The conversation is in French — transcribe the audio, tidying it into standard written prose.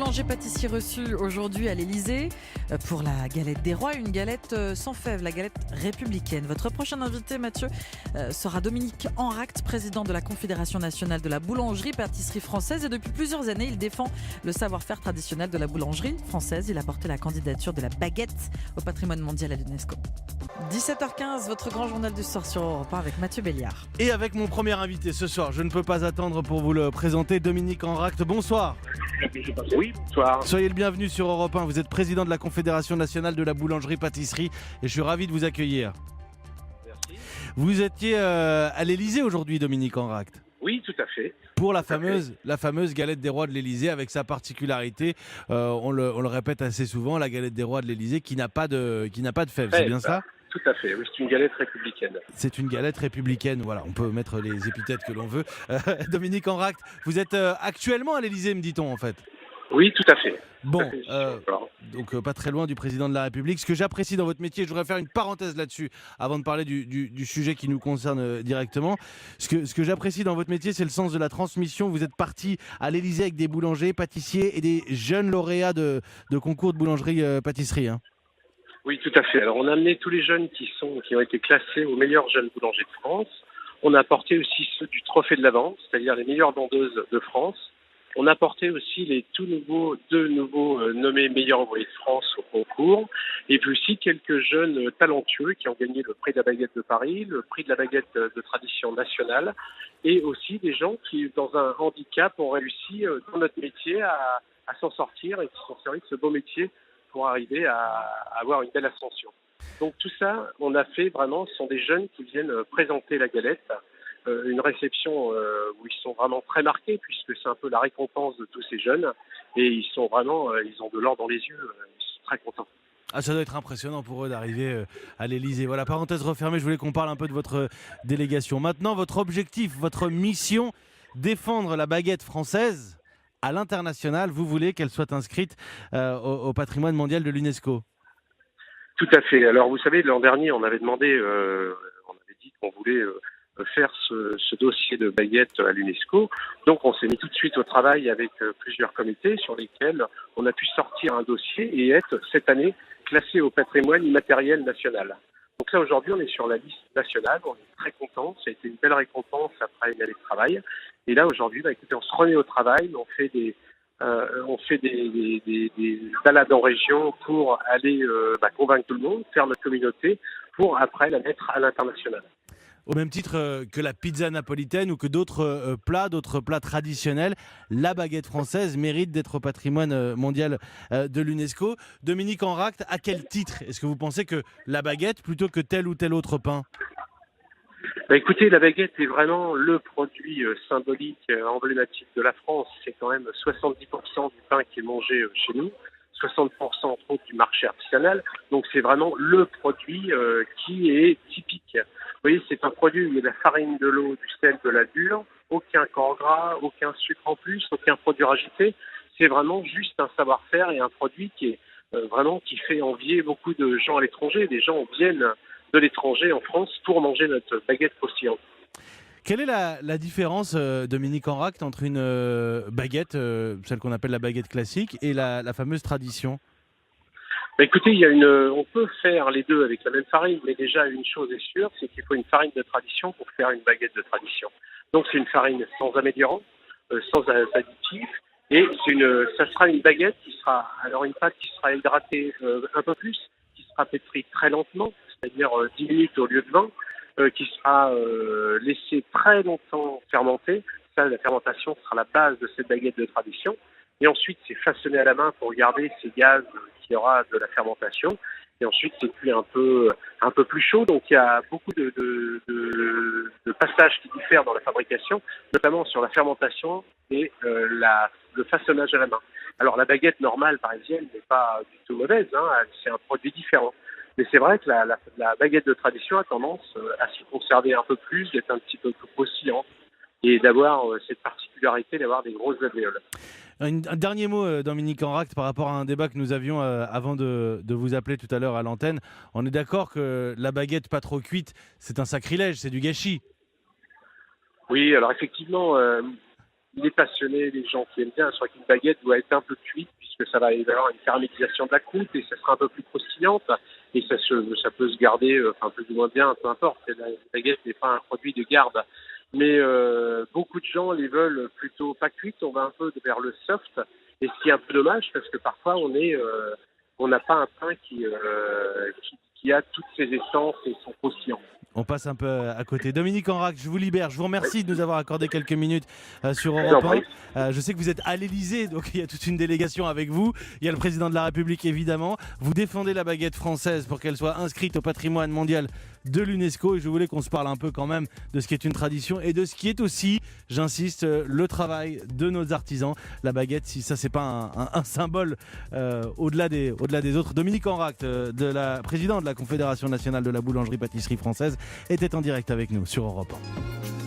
boulanger-pâtissier reçu aujourd'hui à l'Élysée pour la galette des rois, une galette sans fèves, la galette républicaine. Votre prochain invité, Mathieu, sera Dominique Enract, président de la Confédération nationale de la boulangerie-pâtisserie française. Et depuis plusieurs années, il défend le savoir-faire traditionnel de la boulangerie française. Il a porté la candidature de la baguette au patrimoine mondial à l'UNESCO. 17h15, votre grand journal du soir sur Europe 1 avec Mathieu Béliard. Et avec mon premier invité ce soir, je ne peux pas attendre pour vous le présenter, Dominique Enract. Bonsoir. Oui, bonsoir. Soyez le bienvenu sur Europe 1. Vous êtes président de la Confédération nationale de la boulangerie-pâtisserie et je suis ravi de vous accueillir. Merci. Vous étiez à l'Élysée aujourd'hui, Dominique Enract. Oui, tout à fait. Pour la fameuse galette des rois de l'Élysée, avec sa particularité, on le répète assez souvent, la galette des rois de l'Élysée qui n'a pas de fèves, c'est bien ça ? Tout à fait, oui, c'est une galette républicaine. C'est une galette républicaine, voilà, on peut mettre les épithètes que l'on veut. Dominique Enract, vous êtes actuellement à l'Élysée, me dit-on en fait. Oui, tout à fait. Bon, donc pas très loin du président de la République. Ce que j'apprécie dans votre métier, je voudrais faire une parenthèse là-dessus avant de parler du sujet qui nous concerne directement. Ce que j'apprécie dans votre métier, c'est le sens de la transmission. Vous êtes parti à l'Élysée avec des boulangers, pâtissiers et des jeunes lauréats de concours de boulangerie-pâtisserie. Oui, tout à fait. Alors, on a amené tous les jeunes qui ont été classés aux meilleurs jeunes boulangers de France. On a apporté aussi ceux du Trophée de la Vente, c'est-à-dire les meilleures vendeuses de France. On a apporté aussi les deux nouveaux nommés meilleurs ouvriers de France au concours. Et puis aussi quelques jeunes talentueux qui ont gagné le prix de la baguette de Paris, le prix de la baguette de tradition nationale. Et aussi des gens qui, dans un handicap, ont réussi dans notre métier à s'en sortir et qui sont servis de ce beau métier pour arriver à avoir une belle ascension. Donc tout ça, on a fait vraiment, ce sont des jeunes qui viennent présenter la galette, une réception où ils sont vraiment très marqués puisque c'est un peu la récompense de tous ces jeunes et ils ont de l'or dans les yeux, ils sont très contents. Ah, ça doit être impressionnant pour eux d'arriver à l'Élysée. Voilà, parenthèse refermée, je voulais qu'on parle un peu de votre délégation. Maintenant, votre objectif, votre mission, défendre la baguette française à l'international, vous voulez qu'elle soit inscrite au patrimoine mondial de l'UNESCO? Tout à fait. Alors vous savez, l'an dernier, on avait dit qu'on voulait faire ce dossier de baguette à l'UNESCO. Donc on s'est mis tout de suite au travail avec plusieurs comités sur lesquels on a pu sortir un dossier et être cette année classé au patrimoine immatériel national. Donc là aujourd'hui on est sur la liste nationale, on est très content, ça a été une belle récompense après une année de travail. Et là aujourd'hui, écoutez, on se remet au travail, on fait des balades en région pour aller convaincre tout le monde, faire notre communauté, pour après la mettre à l'international. Au même titre que la pizza napolitaine ou que d'autres plats traditionnels, la baguette française mérite d'être au patrimoine mondial de l'UNESCO. Dominique Enract, à quel titre est-ce que vous pensez que la baguette plutôt que tel ou tel autre pain ? Écoutez, la baguette est vraiment le produit symbolique, emblématique de la France. C'est quand même 70% du pain qui est mangé chez nous, 60% entre autres du marché artisanal. Donc c'est vraiment le produit qui est typique. Vous voyez, c'est un produit où il y a de la farine, de l'eau, du sel, de la levure, aucun corps gras, aucun sucre en plus, aucun produit rajouté. C'est vraiment juste un savoir-faire et un produit qui est qui fait envier beaucoup de gens à l'étranger. Des gens viennent de l'étranger en France pour manger notre baguette croustillante. Quelle est la différence, Dominique Enract, entre une baguette, celle qu'on appelle la baguette classique, et la fameuse tradition ? Écoutez, on peut faire les deux avec la même farine, mais déjà une chose est sûre, c'est qu'il faut une farine de tradition pour faire une baguette de tradition. Donc c'est une farine sans améliorant, sans additifs, et ça sera une baguette une pâte qui sera hydratée un peu plus, qui sera pétrie très lentement, c'est-à-dire 10 minutes au lieu de 20, qui sera laissée très longtemps fermenter. Ça, la fermentation sera la base de cette baguette de tradition. Et ensuite, c'est façonné à la main pour garder ces gaz qu'il y aura de la fermentation. Et ensuite, c'est cuit un peu plus chaud. Donc, il y a beaucoup de passages qui diffèrent dans la fabrication, notamment sur la fermentation et le façonnage à la main. Alors, la baguette normale parisienne n'est pas du tout mauvaise, c'est un produit différent. Mais c'est vrai que la baguette de tradition a tendance à se conserver un peu plus, d'être un petit peu plus croustillante et d'avoir cette particularité d'avoir des grosses alvéoles. Un dernier mot, Dominique Enract, par rapport à un débat que nous avions avant de vous appeler tout à l'heure à l'antenne. On est d'accord que la baguette pas trop cuite, c'est un sacrilège, c'est du gâchis. Oui, alors effectivement, il est passionné, les gens qui aiment bien, je crois qu'une baguette doit être un peu cuite, puisque ça va y avoir une caramélisation de la croûte et ça sera un peu plus croustillante. Et ça peut se garder plus ou moins bien, peu importe. La baguette n'est pas un produit de garde. Mais beaucoup de gens les veulent plutôt pas cuites, on va un peu vers le soft. Et ce qui est un peu dommage, parce que parfois on n'a pas un pain qui a toutes ses essences et son croustillant. On passe un peu à côté. Dominique Enrac, je vous libère. Je vous remercie de nous avoir accordé quelques minutes sur Europe 1. Je sais que vous êtes à l'Elysée, donc il y a toute une délégation avec vous. Il y a le président de la République, évidemment. Vous défendez la baguette française pour qu'elle soit inscrite au patrimoine mondial de l'UNESCO. Et je voulais qu'on se parle un peu quand même de ce qui est une tradition et de ce qui est aussi, j'insiste, le travail de nos artisans. La baguette, si ça, c'est pas un symbole au-delà des autres. Dominique Enrac, président de la Confédération nationale de la boulangerie-pâtisserie française, était en direct avec nous sur Europe 1.